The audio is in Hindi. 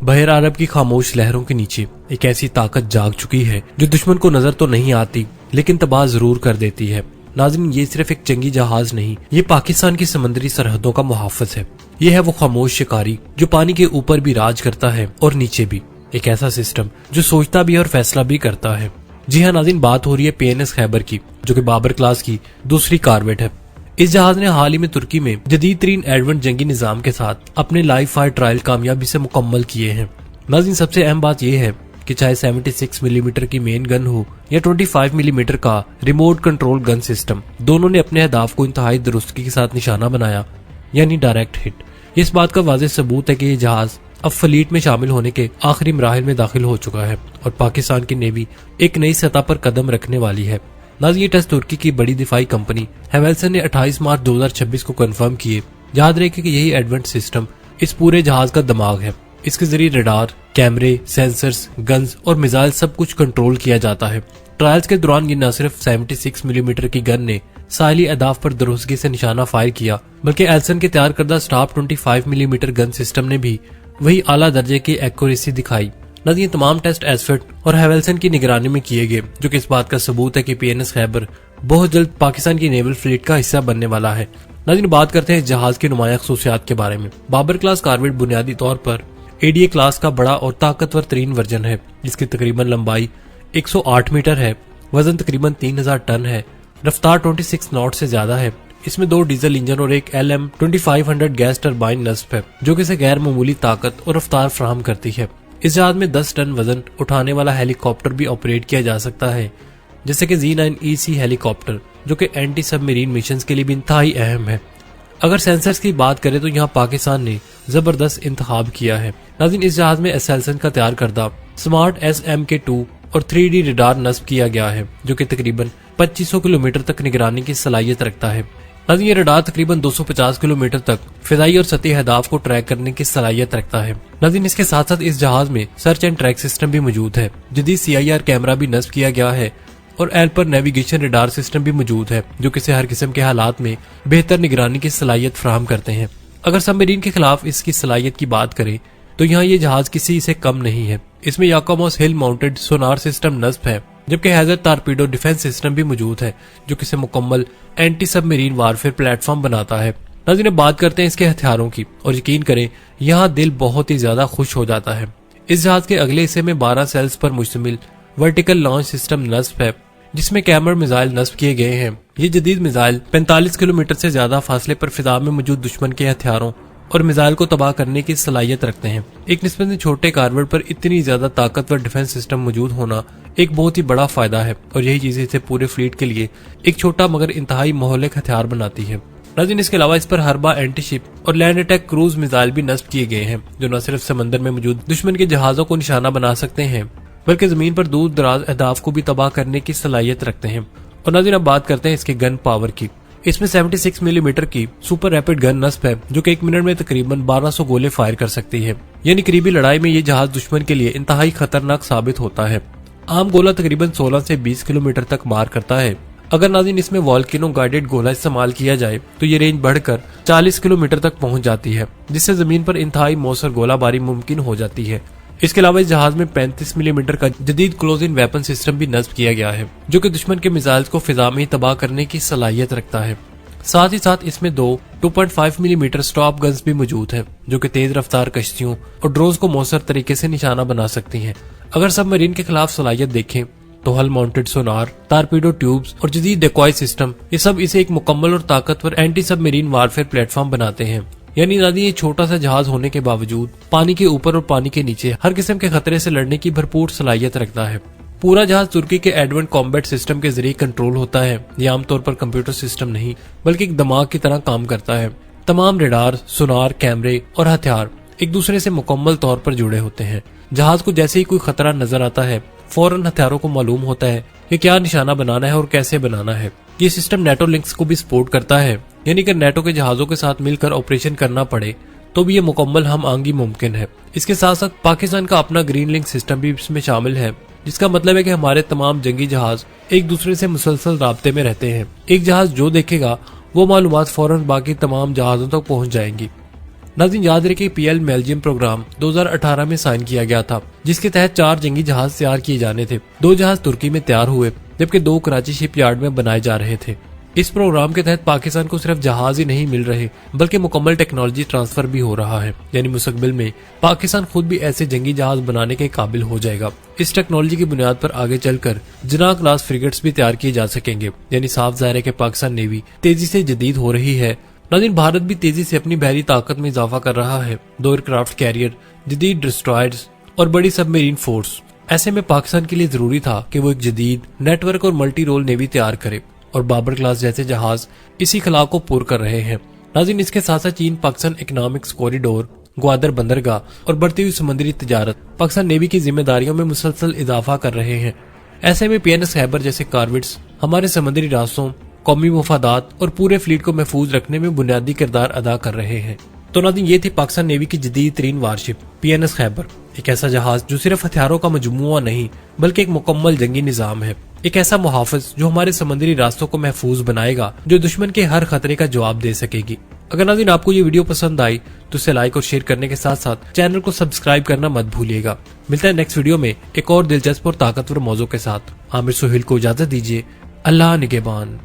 बहर अरब की खामोश लहरों के नीचे एक ऐसी ताकत जाग चुकी है जो दुश्मन को नजर तो नहीं आती लेकिन तबाह जरूर कर देती है। नाज़रीन, ये सिर्फ एक जंगी जहाज नहीं, ये पाकिस्तान की समंदरी सरहदों का मुहाफिज है। ये है वो खामोश शिकारी जो पानी के ऊपर भी राज करता है और नीचे भी। एक ऐसा सिस्टम जो सोचता भी है और फैसला भी करता है। जी हाँ नाज़रीन, बात हो रही है PNS खैबर की, जो कि बाबर क्लास की दूसरी कारवेट है। इस जहाज ने हाल ही में तुर्की में जदीद तरीन एडवेंट जंगी निजाम के साथ अपने लाइव फायर ट्रायल कामयाबी से मुकम्मल किए हैं। नाज़रीन, सबसे अहम बात यह है कि चाहे 76 मिलीमीटर की मेन गन हो या 25 मिलीमीटर का रिमोट कंट्रोल गन सिस्टम, दोनों ने अपने अहदाफ को इंतहाई दुरुस्तगी के साथ निशाना बनाया, यानी डायरेक्ट हिट। इस बात का वाज़ेह सबूत है कि ये जहाज अब फ्लीट में शामिल होने के आखिरी मराहिल में दाखिल हो चुका है और पाकिस्तान की नेवी एक नई सतह पर कदम रखने वाली है। नाज़रीन, ये टेस्ट तुर्की की बड़ी दिफाई कंपनी हेवेल्सन ने 28 मार्च 2026 को कंफर्म किए। याद रखे कि यही एडवेंट सिस्टम इस पूरे जहाज का दिमाग है। इसके जरिए रडार, कैमरे, सेंसर्स, गन्स और मिसाइल सब कुछ कंट्रोल किया जाता है। ट्रायल्स के दौरान ये न सिर्फ 76 मिलीमीटर की गन ने साहिली अहदाफ पर दुरुस्तगी से निशाना फायर किया, बल्कि एल्सन के तैयार करदा स्टाफ 25 मिलीमीटर गन सिस्टम ने भी वही आला दर्जे की एक्यूरेसी दिखाई। नाज़रीन, तमाम टेस्ट एसफेट और हेवेल्सन की निगरानी में किए गए, जो कि इस बात का सबूत है कि PNS खैबर बहुत जल्द पाकिस्तान की नेवल फ्लीट का हिस्सा बनने वाला है। नाज़रीन, बात करते हैं जहाज की नुमाया खसूसियात के बारे में। बाबर क्लास कारवेट बुनियादी तौर पर ADA क्लास का बड़ा और ताकतवर तरीन वर्जन है, जिसकी तकरीबन लंबाई 108 मीटर है, वजन तकरीबन 3000 टन है, रफ्तार 26 नॉट से ज्यादा है। इसमें 2 डीजल इंजन और एक LM 2500 गैस टरबाइन नस्ब है, जो कि इसे गैर मामूली ताकत और रफ्तार फराहम करती है। इस जहाज में 10 टन वजन उठाने वाला हेलीकॉप्टर भी ऑपरेट किया जा सकता है, जैसे कि Z9EC हेलीकॉप्टर, जो कि एंटी सबमरीन मिशन के लिए भी इंतहाई अहम है। अगर सेंसर्स की बात करें तो यहाँ पाकिस्तान ने जबरदस्त इंतखाब किया है। नाज़रीन, इस जहाज में एसेल्सन का तैयार करदा स्मार्ट SMK2 और 3D रडार नस्ब किया गया है, जो कि तकरीबन 2500 किलोमीटर तक निगरानी की सलाहियत रखता है। नाज़रीन, ये रडार तकरीबन 250 किलोमीटर तक फिजाई और सतही अहदाफ को ट्रैक करने की सलाहियत रखता है। नाज़रीन, इसके साथ साथ इस जहाज में सर्च एंड ट्रैक सिस्टम भी मौजूद है। जदीद CIR कैमरा भी नस्ब किया गया है और एल्पर नेविगेशन रडार सिस्टम भी मौजूद है, जो किसी हर किस्म के हालात में बेहतर निगरानी की सलाहियत फराहम करते हैं। अगर सबमरीन के खिलाफ इसकी सलाहियत की बात करें तो यहाँ ये जहाज किसी से कम नहीं है। इसमें याकोमोस हिल माउंटेड सोनार सिस्टम नस्ब है, जबकि हैजर टारपीडो डिफेंस सिस्टम भी मौजूद है, जो किसी मुकम्मल एंटी सबमरीन वारफेयर प्लेटफॉर्म बनाता है। नाज़रीन, बात करते हैं इसके हथियारों की, और यकीन करें यहाँ दिल बहुत ही ज्यादा खुश हो जाता है। इस जहाज के अगले हिस्से में 12 सेल्स पर मुश्तमिल वर्टिकल लॉन्च सिस्टम नस्ब है, जिसमें कैमर मिसाइल नस्ब किए गए हैं। ये जदीद मिसाइल 45 किलोमीटर से ज्यादा फासले पर फिजा में मौजूद दुश्मन के हथियारों और मिसाइल को तबाह करने की सलाहियत रखते हैं। एक निस्बतन छोटे कारवेट पर इतनी ज्यादा ताकतवर डिफेंस सिस्टम मौजूद होना एक बहुत ही बड़ा फायदा है, और यही चीज इसे पूरे फ्लीट के लिए एक छोटा मगर इंतहाई मोहलिक हथियार बनाती है। नाज़रीन, इसके अलावा इस पर हरबा एंटीशिप और लैंड अटैक क्रूज मिसाइल भी नस्ब किए गए हैं, जो न सिर्फ समंदर में मौजूद दुश्मन के जहाजों को निशाना बना सकते हैं, बल्कि जमीन पर दूर दराज अहदाफ को भी तबाह करने की सलाहियत रखते हैं। और नाज़रीन, अब बात करते हैं इसके गन पावर की। इसमें 76 मिलीमीटर की सुपर रैपिड गन नस्ब है, जो कि 1 मिनट में तकरीबन 1200 गोले फायर कर सकती है। यानी करीबी लड़ाई में ये जहाज दुश्मन के लिए इंतहाई खतरनाक साबित होता है। आम गोला तकरीबन 16 से 20 किलोमीटर तक मार करता है। अगर नाज़रीन इसमें वॉल्केनो गाइडेड गोला इस्तेमाल किया जाए तो ये रेंज बढ़कर 40 किलोमीटर तक पहुंच जाती है, जिससे जमीन पर इंतहाई मौसर गोलाबारी मुमकिन हो जाती है। इसके अलावा इस जहाज में 35 मिलीमीटर का जदीद क्लोज इन वेपन सिस्टम भी नस्ब किया गया है, जो कि दुश्मन के मिसाइल्स को फिजा में ही तबाह करने की सलाहियत रखता है। साथ ही साथ इसमें 2.5 मिलीमीटर स्टॉप गन्स भी मौजूद है, जो कि तेज रफ्तार कश्तियों और ड्रोन्स को मौसर तरीके से निशाना बना सकती हैं। अगर सबमरीन के खिलाफ सलाहियत देखें तो हल माउंटेड सोनार, टारपीडो ट्यूब्स और जदीद डेकॉय सिस्टम, ये सब इसे एक मुकम्मल और ताकतवर एंटी सबमरीन वारफेयर प्लेटफॉर्म बनाते हैं। यानी नाज़रीन, ये छोटा सा जहाज होने के बावजूद पानी के ऊपर और पानी के नीचे हर किस्म के खतरे से लड़ने की भरपूर सलाहियत रखता है। पूरा जहाज तुर्की के एडवेंट कॉम्बैट सिस्टम के जरिए कंट्रोल होता है। ये आमतौर पर कंप्यूटर सिस्टम नहीं, बल्कि एक दिमाग की तरह काम करता है। तमाम रडार, सोनार, कैमरे और हथियार एक दूसरे से मुकम्मल तौर पर जुड़े होते हैं। जहाज को जैसे ही कोई खतरा नजर आता है, फौरन हथियारों को मालूम होता है कि क्या निशाना बनाना है और कैसे बनाना है। ये सिस्टम नेटो लिंक्स को भी सपोर्ट करता है, यानी कि नेटो के जहाजों के साथ मिलकर ऑपरेशन करना पड़े तो भी ये मुकम्मल हम आंगी मुमकिन है। इसके साथ साथ पाकिस्तान का अपना ग्रीन लिंक सिस्टम भी इसमें शामिल है, जिसका मतलब है कि हमारे तमाम जंगी जहाज एक दूसरे से मुसलसल राब्ते में रहते हैं। एक जहाज जो देखेगा वो मालूमात फौरन बाकी तमाम जहाजों तक पहुंच जाएंगी। नाज़रीन याद रखें PL बेल्जियम प्रोग्राम 2018 में साइन किया गया था, जिसके तहत 4 जंगी जहाज तैयार किए जाने थे। 2 जहाज तुर्की में तैयार हुए जबकि 2 कराची शिपयार्ड में बनाए जा रहे थे। इस प्रोग्राम के तहत पाकिस्तान को सिर्फ जहाज ही नहीं मिल रहे बल्कि मुकम्मल टेक्नोलॉजी ट्रांसफर भी हो रहा है, यानी मुस्तकबिल में पाकिस्तान खुद भी ऐसे जंगी जहाज बनाने के काबिल हो जाएगा। इस टेक्नोलॉजी की बुनियाद पर आगे चलकर जिनाह क्लास फ्रिगेट्स भी तैयार किए जा सकेंगे, यानी साफ जाहिर है कि पाकिस्तान नेवी तेजी से जदीद हो रही है। नाज़रीन भारत भी तेजी से अपनी बहरी ताकत में इजाफा कर रहा है। 2 एयरक्राफ्ट कैरियर, जदीद डिस्ट्रॉयर्स और बड़ी सबमरीन फोर्स। ऐसे में पाकिस्तान के लिए जरूरी था कि वो एक जदीद नेटवर्क और मल्टी रोल नेवी तैयार करे और बाबर क्लास जैसे जहाज इसी खला को पूरा कर रहे हैं। नाज़रीन इसके साथ साथ चीन पाकिस्तान इकोनॉमिक्स कॉरिडोर, ग्वादर बंदरगाह और बढ़ती हुई समुद्री तिजारत पाकिस्तान नेवी की जिम्मेदारियों में मुसलसल इजाफा कर रहे हैं। ऐसे में PNS खैबर जैसे कार्वेट्स हमारे समुद्री रास्तों, कौमी मुफादात और पूरे फ्लीट को महफूज रखने में बुनियादी किरदार अदा कर रहे हैं। तो नाज़रीन ये थी पाकिस्तान नेवी की जदीद तरीन वारशिप PNS खैबर, एक ऐसा जहाज जो सिर्फ हथियारों का मजमुआ नहीं बल्कि एक मुकम्मल जंगी निजाम है, एक ऐसा मुहाफिज जो हमारे समुद्री रास्तों को महफूज बनाएगा, जो दुश्मन के हर खतरे का जवाब दे सकेगी। अगर नाज़रीन आपको ये वीडियो पसंद आई तो इसे लाइक और शेयर करने के साथ साथ चैनल को सब्सक्राइब करना मत भूलिएगा। मिलता है नेक्स्ट वीडियो में एक और दिलचस्प और ताकतवर मौजू के साथ। आमिर सुहेल को इजाजत दीजिए। अल्लाह निगहबान।